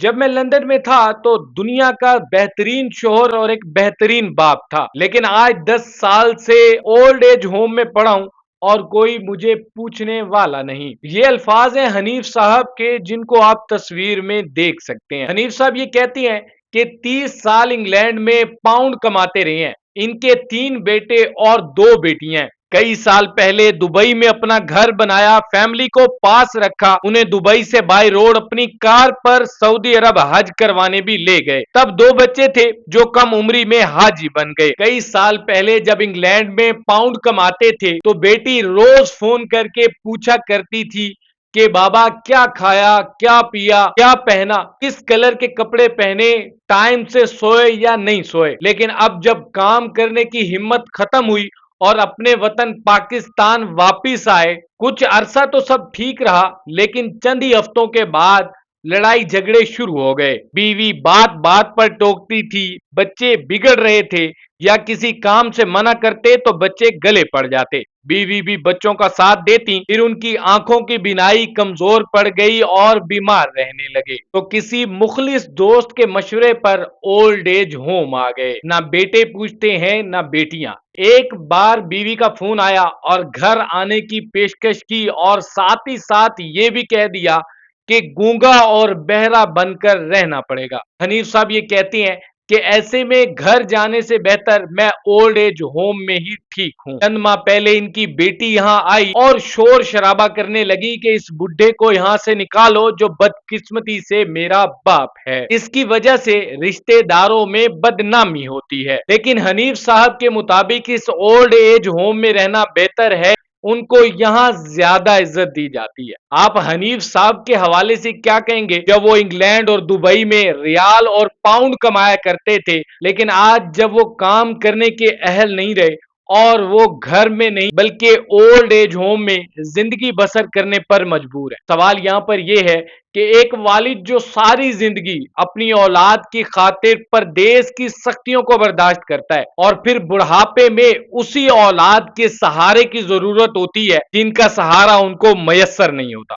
جب میں لندن میں تھا تو دنیا کا بہترین شوہر اور ایک بہترین باپ تھا، لیکن آج 10 سال سے اولڈ ایج ہوم میں پڑا ہوں اور کوئی مجھے پوچھنے والا نہیں۔ یہ الفاظ ہیں حنیف صاحب کے، جن کو آپ تصویر میں دیکھ سکتے ہیں۔ حنیف صاحب یہ کہتی ہیں کہ 30 سال انگلینڈ میں پاؤنڈ کماتے رہے ہیں۔ ان کے 3 بیٹے اور 2 بیٹیاں ہیں۔ کئی سال پہلے دبئی میں اپنا گھر بنایا، فیملی کو پاس رکھا، انہیں دبئی سے بائی روڈ اپنی کار پر سعودی عرب حج کروانے بھی لے گئے۔ تب 2 بچے تھے جو کم عمری میں حاجی بن گئے۔ کئی سال پہلے جب انگلینڈ میں پاؤنڈ کماتے تھے تو بیٹی روز فون کر کے پوچھا کرتی تھی کہ بابا کیا کھایا، کیا پیا، کیا پہنا، کس کلر کے کپڑے پہنے، ٹائم سے سوئے یا نہیں سوئے۔ لیکن اب جب کام کرنے کی ہمت ختم ہوئی اور اپنے وطن پاکستان واپس آئے، کچھ عرصہ تو سب ٹھیک رہا، لیکن چند ہی ہفتوں کے بعد لڑائی جھگڑے شروع ہو گئے۔ بیوی بات بات پر ٹوکتی تھی، بچے بگڑ رہے تھے، یا کسی کام سے منع کرتے تو بچے گلے پڑ جاتے۔ بیوی بھی بچوں کا ساتھ دیتی، پھر ان کی آنکھوں کی بینائی کمزور پڑ گئی اور بیمار رہنے لگے، تو کسی مخلص دوست کے مشورے پر اولڈ ایج ہوم آ گئے۔ نہ بیٹے پوچھتے ہیں نہ بیٹیاں۔ ایک بار بیوی کا فون آیا اور گھر آنے کی پیشکش کی، اور ساتھ ہی ساتھ یہ بھی کہہ دیا کہ گونگا اور بہرا بن کر رہنا پڑے گا۔ حنیف صاحب یہ کہتی ہیں کہ ایسے میں گھر جانے سے بہتر میں اولڈ ایج ہوم میں ہی ٹھیک ہوں۔ چند ماہ پہلے ان کی بیٹی یہاں آئی اور شور شرابہ کرنے لگی کہ اس بڈھے کو یہاں سے نکالو جو بدقسمتی سے میرا باپ ہے، اس کی وجہ سے رشتے داروں میں بدنامی ہوتی ہے۔ لیکن حنیف صاحب کے مطابق اس اولڈ ایج ہوم میں رہنا بہتر ہے، ان کو یہاں زیادہ عزت دی جاتی ہے۔ آپ حنیف صاحب کے حوالے سے کیا کہیں گے؟ جب وہ انگلینڈ اور دبئی میں ریال اور پاؤنڈ کمایا کرتے تھے، لیکن آج جب وہ کام کرنے کے اہل نہیں رہے اور وہ گھر میں نہیں بلکہ اولڈ ایج ہوم میں زندگی بسر کرنے پر مجبور ہے۔ سوال یہاں پر یہ ہے کہ ایک والد جو ساری زندگی اپنی اولاد کی خاطر پردیس کی سختیوں کو برداشت کرتا ہے، اور پھر بڑھاپے میں اسی اولاد کے سہارے کی ضرورت ہوتی ہے جن کا سہارا ان کو میسر نہیں ہوتا۔